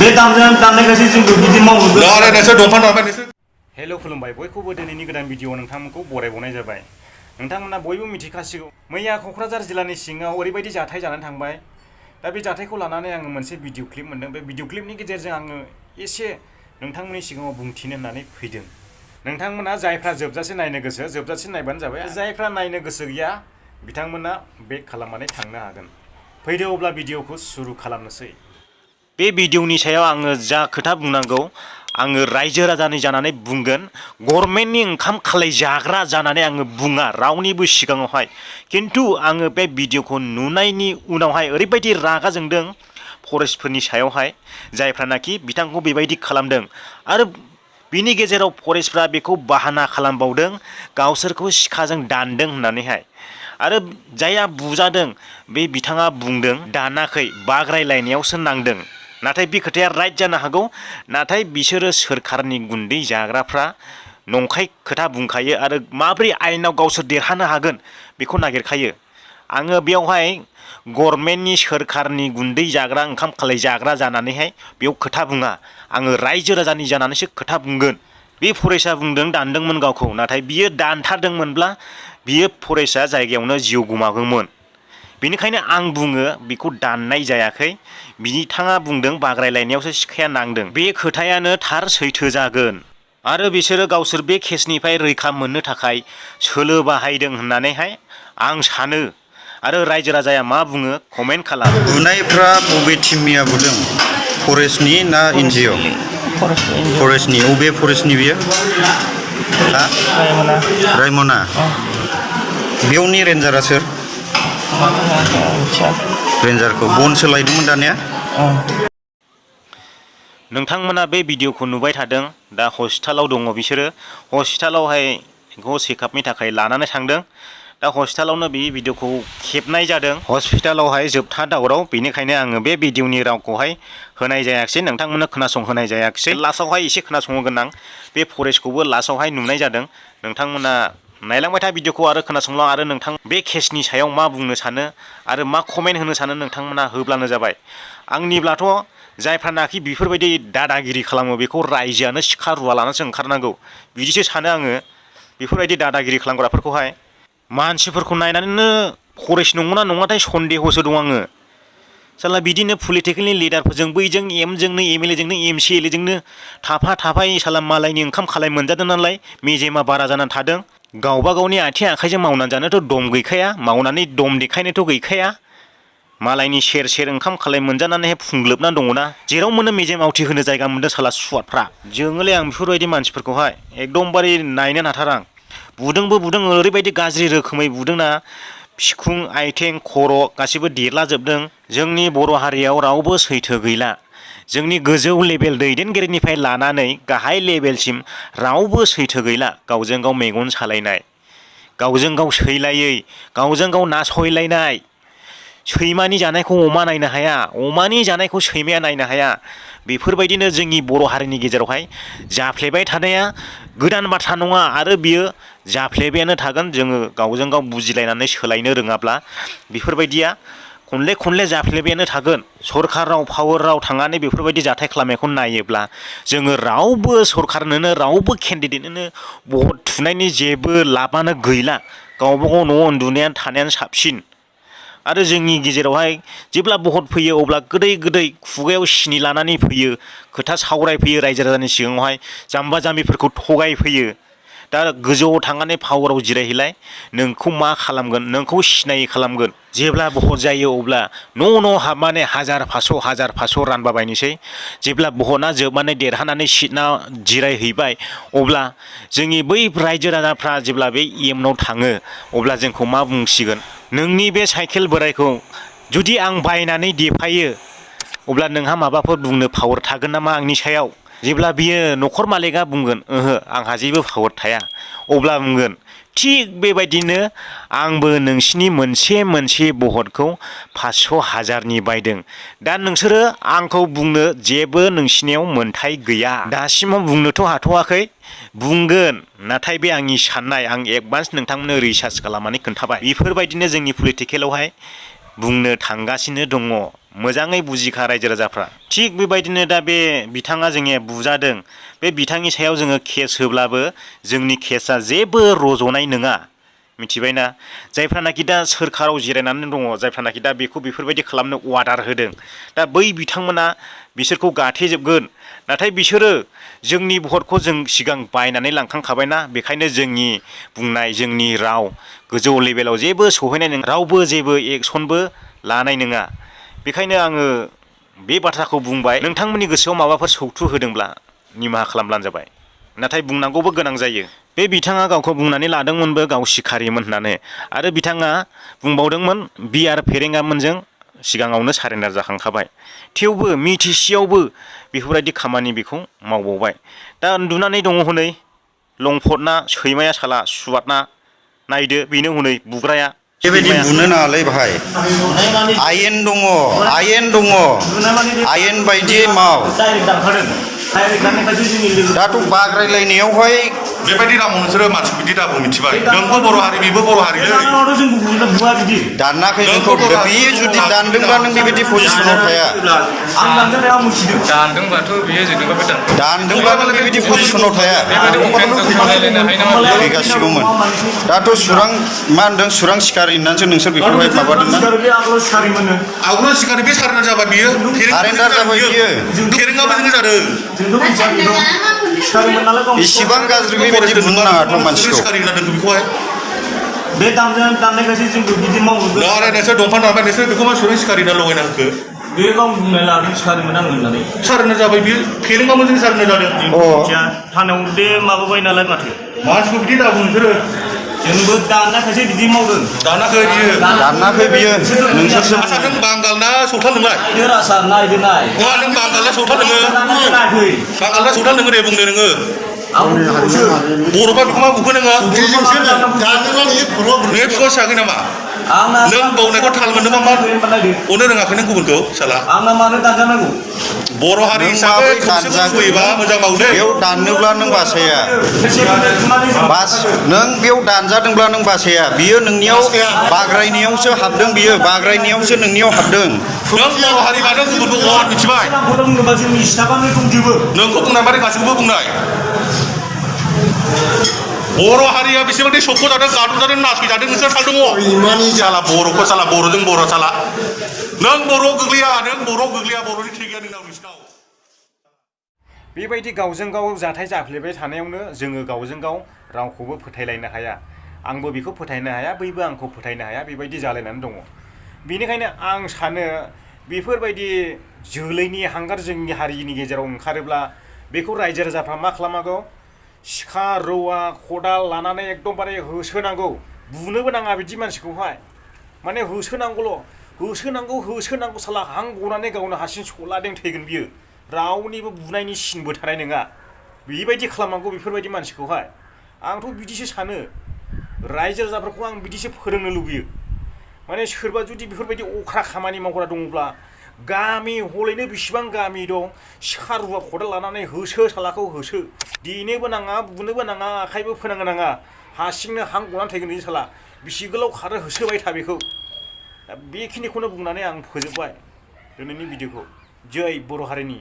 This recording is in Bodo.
बे दामनायखायसो जोंबो बिदि मावनो नोंसोर दंफां दानबाय नोंसोर हेल' खुलुमबाय बयखौबो दिनैनि गोदान भिडिअ नोंथांमोनखौ बरायबावनाय जाबाय। नोंथांमोना बयबो मिथिखासिगौ मैया क'क्राझार जिल्लानि सिङाव ओरैबायदि जाथाय जानानै थांबाय। दा बे जाथायखौ लानानै आङो मोनसे भिडिअ क्लिप मोन्दों। बे भिडिअ क्लिपनि गेजेरजों आङो एसे नोंथांमोननि सिगाङाव बुंथिनो होननानै फैदों। नोंथांमोना जायफ्रा जोबजासे नायनो गोसो जोबजासे नायबानो जाबाय। जायफ्रा नायनो गोसो गैया बिथांमोना बेक खालामनानै थांनो हागोन। फैदो अब्ला भिडिअखौ सुरु खालामनोसै। बे भिडिअनि सायाव आङो जा खोथा बुंनांगौ आङो रायजो राजानि जानानै बुंगोन, गभर्नमेन्टनि ओंखाम खालाय जाग्रा जानानै आङो बुङा रावनिबो सिगाङावहाय। खिन्थु आङो बे भिडिअखौ नुनायनि उनावहाय ओरैबायदि रागा जोंदों फरेस्टफोरनि सायावहाय, जायफ्रानाखि बिथांखौ बेबायदि खालामदों। आरो बिनि गेजेराव फरेस्टफ्रा बेखौ बाहाना खालामबावदों गावसोरखौ सिखाजों दानदों होननानैहाय। आरो जायहा बुजादों बे बिथाङा बुंदों दानाखै, बाग्रायलायनायावसो नांदों। नाथाय बे खोथाया राइट जानो हागौ, नाथाय बिसोरो सोरखारनि गुन्दै जाग्राफ्रा नंखाय खोथा बुंखायो आरो माब्रै आयेनाव गावसोर देरहानो हागोन बेखौ नागिरखायो। आङो बेयावहाय गभर्नमेन्टनि सोरखारनि गुन्दै जाग्रा ओंखाम खालाय जाग्रा जानानैहाय बेयाव खोथा बुङा, आङो रायजो राजानि जानानैसो खोथा बुंगोन। बे फरेस्टआ बुंदों दानदोंमोन गावखौ, नाथाय बियो दानथारदोंमोनब्ला बियो फरेस्टआ जायगायावनो जिउ गोमागौमोन। बेनिखायनो आं बुङो बेखौ दाननाय जायाखै, बिथाङा बुंदों बाग्रायलायनायावसो सिखाया नांदों। बे खोथायानो थार सैथो जागोन। आरो बिसोरो गावसोर बे केसनिफ्राय रैखा मोननो थाखाय सोलो बाहायदों होननानैहाय आं सानो। आरो रायजो राजाया मा बुङो कमेन्ट खालाम। बुनायफ्रा बबे टिमनिया बुदों, फरेस्टनि ना एनजिअ? फरेस्टनि। बबे फरेस्टनि बियो? रायमना। बेयावनि रेन्जारा सोर? रेन्जारखौ बनसो लायदोंमोन दानिया। नोंथांमोना बे भिडिअखौ नुबाय थादों। दा हस्पिटालाव दङ बिसोरो, हस्पिटालावहाय बेखौ चेकआपनि थाखाय लानानै थांदों। दा हस्पिटालावनो बे भिडिअखौ खेबनाय जादों, हस्पिटालावहाय जोबथा दावराव। बेनिखायनो आङो बे भिडिअनि रावखौहाय होनाय जायाखिसै, नोंथांमोननो खोनासंहोनाय जायाखिसै। लास्टआवहाय एसे खोनासंहोगोन आं, बे फरेस्टखौबो लास्टआवहाय नुनाय जादों। नोंथांमोना नायलांबाय था भिडिअखौ आरो खोनासंलां, आरो नोंथां बे केसनि सायाव मा बुंनो सानो आरो मा कमेन्ट होनो सानो नोंथांमोना होब्लानो जाबाय। आंनिब्लाथ' जायफ्रानाखि बेफोरबायदि दादागिरि खालामो बेखौ रायजोआनो सिखा रुवा लानानैसो ओंखारनांगौ बिदिसो सानो आङो। बेफोरबायदि दादागिरि खालामग्राफोरखौहाय मानसिफोरखौ नायनानैनो फरेस्ट नंगौना नङाथाय सन्देहसो दं आङो। साला बिदिनो पलिटिकेलनि लिडारफोरजों बैजों एमजोंनो एमएलएजोंनो एमसिएलएजोंनो थाफायै साला मालायनि ओंखाम खालाय मोनजादों नालाय मेजेमा बारा जानानै थादों। गावबा गावनि आथिं आखाइजों मावनानै जानोथ' दम गैखाया, मावनानै दम देखायनोथ' गैखाया। मालायनि सेर सेर ओंखाम खालाय मोनजानानैहाय फुंग्लोबनानै दङना, जेराव मोनो मेजेम आवथि होनो जायगा मोन्दों साला सुवादफ्रा। जोङोलै आं बेफोरबायदि मानसिफोरखौहाय एकदमबारे नायनो हाथारा आं। बुदोंबो बुदों, ओरैबायदि गाज्रि रोखोमै बुदोंना, बिखुं आथिं खर' गासिबो देरलाजोबदों। जोंनि बर' हारियाव रावबो सैथो गैला। जोंनि गोजौ लेभेल दैदेनगिरिनिफ्राय लानानै गाहाय लेभेलसिम रावबो सैथो गैला। गावजों गाव मेगन सालायनाय, गावजों गाव सैलायै, गावजों गाव नासयलायनाय। सैमानि जानायखौ अमा नायनो हाया, अमानि जानायखौ सैमाया नायनो हाया। बेफोरबायदिनो जोंनि बर' हारिनि गेजेरावहाय जाफ्लेबाय थानाया गोदान बाथ्रा नङा, आरो बियो जाफ्लेबायानो थागोन। जोङो गावजों गाव बुजिलायनानै सोलायनो रोङाब्ला बेफोरबायदिया खनले खनले जाफ्लेबायानो थागोन। सरखाराव पावाराव थांनानै बेफोरबायदि जाथाय खालामनायखौ नायोब्ला जोङो रावबो सरखारनोनो रावबो केन्डिडेटनोनो भट थुनायनि जेबो लाबानो गैला। गावबा गाव न'आव उन्दुनायानो थानायानो साबसिन। आरो जोंनि गेजेरावहाय जेब्ला भट फैयो अब्ला गोदै गोदै खुगायाव सिनि लानानै फैयो, खोथा सावरायफैयो रायजो राजानि सिगाङावहाय, जाम्बा जाम्बिफोरखौ थगायफैयो। दा गोजौआव थांनानै पावाराव जिरायहैलाय, नोंखौ मा खालामगोन, नोंखौ सिनायै खालामगोन। जेब्ला भट जायो अब्ला न' हाबनानै हाजार फास्स' रानबाबायनोसै। जेब्ला भटआ जोबनानै देरहानानै सिटना जिरायहैबाय अब्ला जोंनि बै रायजो राजाफ्रा जेब्ला बे इएमनाव थाङो अब्ला जोंखौ मा बुंसिगोन, नोंनि बे साइकेल बोरायखौ जुदि आं बायनानै देफायो अब्ला नोंहा माबाफोर बुंनो पावार थागोन नामा आंनि सायाव? जेब्ला बियो न'खर मालिकआ बुंगोन ओहो आंहा जेबो पावार थाया, अब्ला बुंगोन थिग बेबायदिनो आंबो नोंसिनि मोनसे भटखौ 500,000नि बायदों। दा नोंसोरो आंखौ बुंनो जेबो नोंसिनियाव मोन्थाय गैया। दासिमाव बुंनोथ' हाथ'वाखै, बुंगोन। नाथाय बे आंनि साननाय, आं एडभान्स नोंथांमोननो रिसार्च खालामनानै खोन्थाबाय। बेफोरबायदिनो जोंनि पलिटिकेलावहाय बुंनो थांगासिनो दङ। मोजाङै बुजिखा रायजो राजाफ्रा थिग बेबायदिनो दा बे बिथाङा जोंनिया बुजादों बे बिथांनि सायाव जोङो केस होब्लाबो जोंनि केसा जेबो रज'नाय नङा मिथिबायना जायफ्रानाखि दा सोरखाराव जिरायनानै दङ जायफ्रानाखि दा बेखौ बेफोरबायदि खालामनो अर्डार होदों दा बै बिथांमोना बिसोरखौ गाथेजोबगोन नाथाय बिसोरो जोंनि भटखौ जों सिगां बायनानै लांखांखाबायना बेखायनो जोंनि बुंनाय जोंनि राव गोजौ लेभेलाव जेबो सौहैनाय नङा रावबो जेबो एक्सनबो लानाय नङा बेखायनो आङो बे बाथ्राखौ बुंबाय नोंथांमोननि गोसोआव माबाफोर सौथु होदोंब्ला निमाहा खालामब्लानो जाबाय नाथाय बुंनांगौबो गोनां जायो बे बिथाङा गावखौ बुंनानै लादोंमोनबो गाव सिखारिमोन होननानै आरो बिथाङा बुंबावदोंमोन बिआर फेरेंगामोनजों सिगाङावनो सारेन्डार जाखांखाबाय थेवबो मिथिसेयावबो बेफोरबायदि खामानि बेखौ मावबावबाय दा उन्दुनानै दङ हनै लंफटना सैमाया साला सुवादना नायदो बेनो हनै बुग्राया बेबायदि बुनो नाङालै भाइ आयेन दङ आयेन बायदियै माव दाथ' बाग्रायलायनायावहाय बेबायदि रावखौ नोंसोरो मानसि बिदि दाबो मिथिबाय नोंबो बर' हारि बेबो बर' हारि दानाखै नोंखौ बियो जुदि दानदोंब्ला नों बेबायदि पजिसनाव थाया दानदोंबाथ' बियो जेनेबा बे दानदोंब्ला नों बेबायदि पजिसनाव थाया फैगासिगौमोन दाथ' सुरां मा होनदों सुरां सिखारि होननानैसो नोंसोर बेखौहाय माबादोंना आवग्रिया सिखारि बे सारेन्डार जाबाय बियो सारेन्डार जाबाय बियो फेरेंगाबो जादों इसिबां गाज्रि बेबायदि बुंनो नाङाथ' मानसिखौ बे दाननायखायसो जोंखौ बिदि मावनो नोंसोर दंफां दानबाय नोंसोर बेखौ मा सुरां सिखारि होनना लगायना होखो बे गाव बुंनाय लादों सारिमोन आं होननानै सारेन्डार जाबाय बियो फेरेंगाबो जों सारेन्डार जादों थानायाव बे माबाबाय नालाय माथो मानसिखौ बिदि दाबो नोंसोरो जोंबो दाननायखायसो बिदि मावदों दानाखै बियो नोंसोरसो आसा नों बांगाल ना सावथाल नोंलाय रासा नायदो नाय नङा नों बांगाल ना सावथाल नोङो बांगाल ना सावथाल नोङो दे बुंदो नोङो बर'फ्रा बेखौ मा बुखो नोङो नों फिसा सियाखै नामा नों बावनायखौ थाल मोनदों मा अनो रोङाखै नों गुबुनखौ साला आंना मानो दानजानांगौ बर' हारि हिसाबै खौसेथि लुबैयोबा मोजां मावदो बेयाव दाननोब्ला नों बासाया नों बेयाव दानजादोंब्ला नों बासाया बियो नोंनियाव बाग्रायनायावसो हाबदों बियो बाग्रायनायावसो नोंनियाव हाबदों नों बर' हारि लादों गुबुनखौ अन मिथिबाय बुंनोबा जोंनि स्टाफानो दंजोबो नोंखौ बुंनाय मारै गासैखौबो बुंनाय बर' हारिया बेसेबांदि सख' जादों गादब जादों नासयजादों नोंसोर साल दङ साला बर'खौ साला बर'जों बर' साला नों बर' गोग्लैया बर'नि थै गैया नोंनाव नोंसिनाव बेबायदि गावजों गाव जाथाय जाफ्लेबाय थानायावनो जोङो गावजों गाव रावखौबो फोथायलायनो हाया आंबो बेखौ फोथायनो हाया बैबो आंखौ फोथायनो हाया बेबायदि जालायनानै दङ बेनिखायनो आं सानो बेफोरबायदि जोलैनि हांगार जोंनि हारिनि गेजेराव ओंखारोब्ला बेखौ रायजो राजाफ्रा मा खालामनांगौ सिखा रौवा खदाल लानानै एकदमबारे होसोनांगौ बुनोबो नाङा बिदि मानसिखौहाय माने होसोनांगौ साला हां गनानै गावनो हारसिं सलादों थैगोन बियो रावनिबो बुनायनि सिनबो थानाय नङा बेबायदि खालामनांगौ बेफोरबायदि मानसिखौहाय आंथ' बिदिसो सानो रायजो राजाफोरखौ आं बिदिसो फोरोंनो लुबैयो माने सोरबा जुदि बेफोरबायदि अख्रा खामानि मावग्रा दङब्ला गामि हलैनो बेसेबां गामि दं सिखा रुवा खदाल लानानै होसो सालाखौ होसो देनोबो नाङा बुनोबो नाङा आखाइबो फोनांनो नाङा हारसिंनो हां गनानै थैगोन बिदि साला बिसि गोलाव खारो होसोबाय था बेखौ दा बेखिनिखौनो बुंनानै आं फोजोबबाय दिनैनि भिडिअखौ जै बर' हारिनि